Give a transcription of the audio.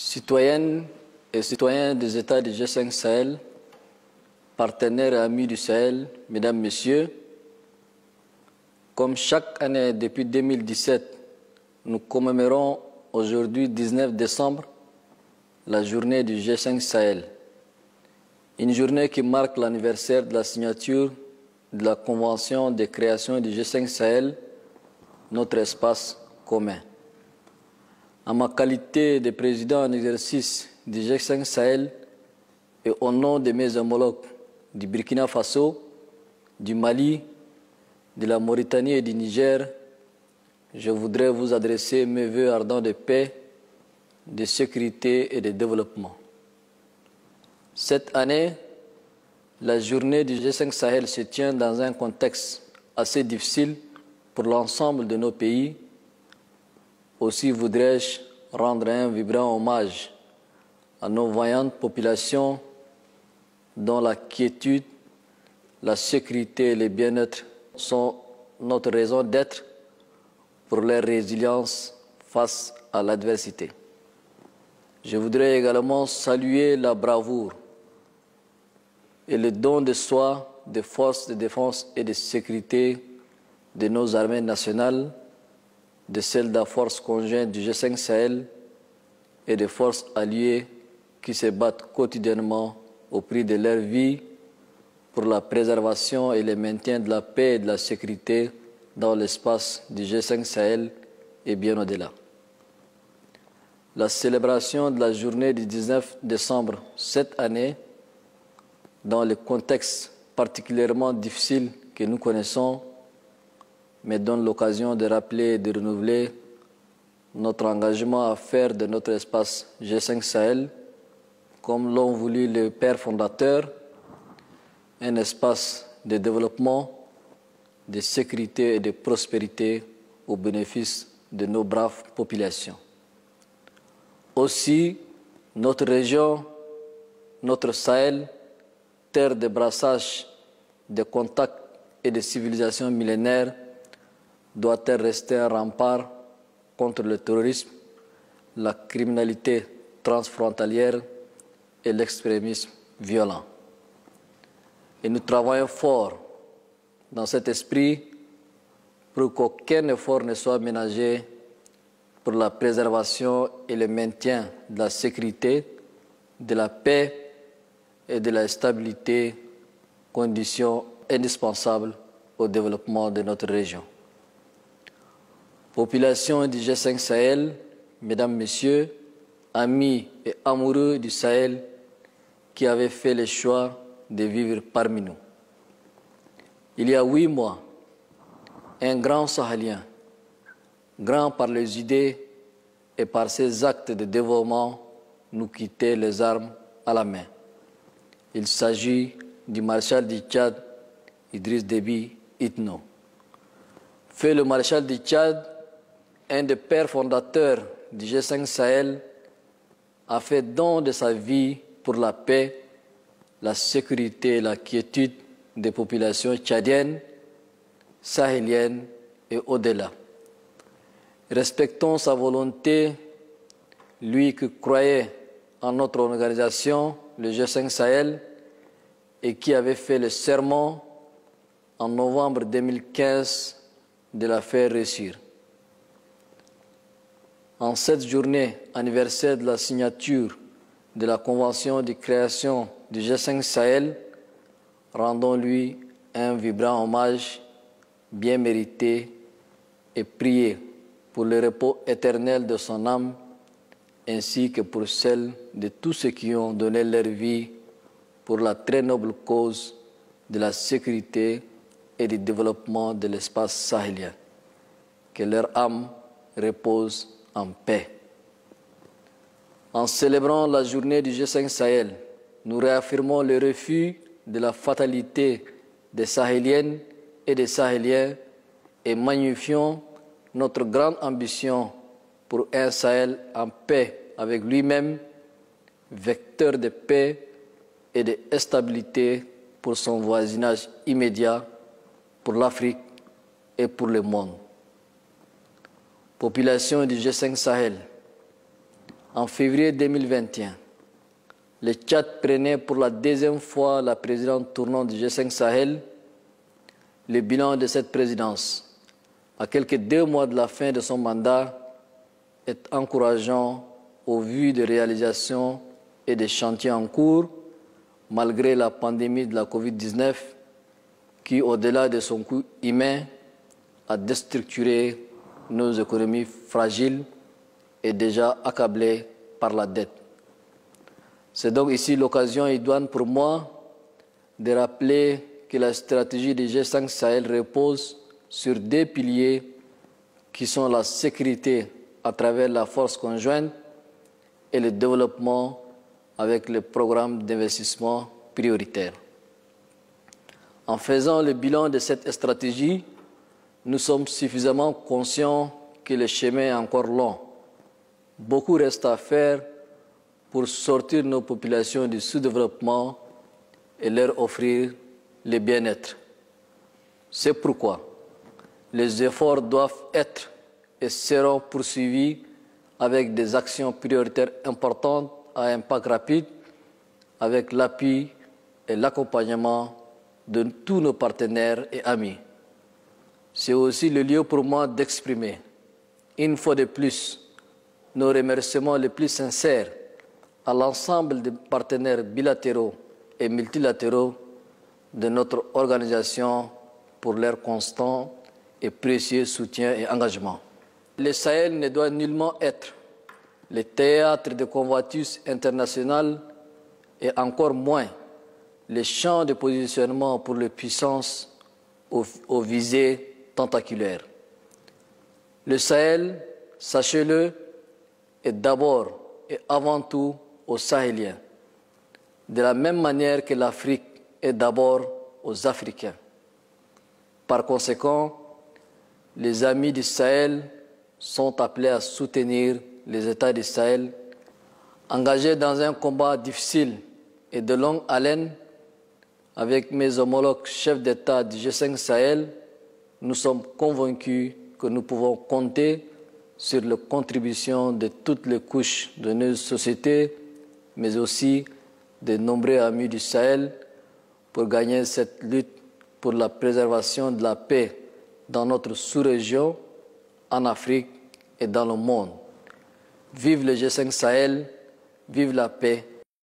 Citoyennes et citoyens des États du G5 Sahel, partenaires et amis du Sahel, Mesdames, Messieurs, comme chaque année depuis 2017, nous commémorons aujourd'hui, 19 décembre, la journée du G5 Sahel. Une journée qui marque l'anniversaire de la signature de la Convention de création du G5 Sahel, notre espace commun. En ma qualité de président en exercice du G5 Sahel et au nom de mes homologues du Burkina Faso, du Mali, de la Mauritanie et du Niger, je voudrais vous adresser mes vœux ardents de paix, de sécurité et de développement. Cette année, la journée du G5 Sahel se tient dans un contexte assez difficile pour l'ensemble de nos pays. Aussi voudrais-je rendre un vibrant hommage à nos vaillantes populations dont la quiétude, la sécurité et le bien-être sont notre raison d'être pour leur résilience face à l'adversité. Je voudrais également saluer la bravoure et le don de soi des forces de défense et de sécurité de nos armées nationales, de celles de la force conjointe du G5 Sahel et des forces alliées qui se battent quotidiennement au prix de leur vie pour la préservation et le maintien de la paix et de la sécurité dans l'espace du G5 Sahel et bien au-delà. La célébration de la journée du 19 décembre cette année, dans le contexte particulièrement difficile que nous connaissons, me donne l'occasion de rappeler et de renouveler notre engagement à faire de notre espace G5 Sahel, comme l'ont voulu les pères fondateurs, un espace de développement, de sécurité et de prospérité au bénéfice de nos braves populations. Aussi, notre région, notre Sahel, terre de brassage, de contacts et de civilisations millénaires, doit-elle rester un rempart contre le terrorisme, la criminalité transfrontalière et l'extrémisme violent. Et nous travaillons fort dans cet esprit pour qu'aucun effort ne soit ménagé pour la préservation et le maintien de la sécurité, de la paix et de la stabilité, conditions indispensables au développement de notre région. Population du G5 Sahel, Mesdames, Messieurs, amis et amoureux du Sahel qui avaient fait le choix de vivre parmi nous. Il y a 8 mois, un grand Sahélien, grand par les idées et par ses actes de dévouement, nous quittait les armes à la main. Il s'agit du maréchal du Tchad, Idriss Déby Itno. Fait le maréchal du Tchad, un des pères fondateurs du G5 Sahel, a fait don de sa vie pour la paix, la sécurité et la quiétude des populations tchadiennes, sahéliennes et au-delà. Respectons sa volonté, lui qui croyait en notre organisation, le G5 Sahel, et qui avait fait le serment en novembre 2015 de la faire réussir. En cette journée anniversaire de la signature de la Convention de création du G5 Sahel, rendons-lui un vibrant hommage bien mérité et priez pour le repos éternel de son âme ainsi que pour celle de tous ceux qui ont donné leur vie pour la très noble cause de la sécurité et du développement de l'espace sahélien. Que leur âme repose en paix. En célébrant la journée du G5 Sahel, nous réaffirmons le refus de la fatalité des Sahéliennes et des Sahéliens et magnifions notre grande ambition pour un Sahel en paix avec lui-même, vecteur de paix et de stabilité pour son voisinage immédiat, pour l'Afrique et pour le monde. Population du G5 Sahel, En février 2021, le Tchad prenait pour la deuxième fois la présidence tournante du G5 Sahel. Le bilan de cette présidence, à quelques 2 mois de la fin de son mandat, est encourageant au vu des réalisations et des chantiers en cours, malgré la pandémie de la Covid-19, qui, au-delà de son coût humain, a déstructuré nos économies fragiles et déjà accablées par la dette. C'est donc ici l'occasion idoine pour moi de rappeler que la stratégie du G5 Sahel repose sur 2 piliers qui sont la sécurité à travers la force conjointe et le développement avec le programme d'investissement prioritaire. En faisant le bilan de cette stratégie, nous sommes suffisamment conscients que le chemin est encore long. Beaucoup reste à faire pour sortir nos populations du sous-développement et leur offrir le bien-être. C'est pourquoi les efforts doivent être et seront poursuivis avec des actions prioritaires importantes à impact rapide, avec l'appui et l'accompagnement de tous nos partenaires et amis. C'est aussi le lieu pour moi d'exprimer, une fois de plus, nos remerciements les plus sincères à l'ensemble des partenaires bilatéraux et multilatéraux de notre organisation pour leur constant et précieux soutien et engagement. Le Sahel ne doit nullement être le théâtre de convoitises internationales et encore moins le champ de positionnement pour les puissances aux visées tentaculaires. Le Sahel, sachez-le, est d'abord et avant tout aux Sahéliens, de la même manière que l'Afrique est d'abord aux Africains. Par conséquent, les amis du Sahel sont appelés à soutenir les États du Sahel, engagés dans un combat difficile et de longue haleine. Avec mes homologues chefs d'État du G5 Sahel, nous sommes convaincus que nous pouvons compter sur la contribution de toutes les couches de nos sociétés, mais aussi de nombreux amis du Sahel pour gagner cette lutte pour la préservation de la paix dans notre sous-région, en Afrique et dans le monde. Vive le G5 Sahel, vive la paix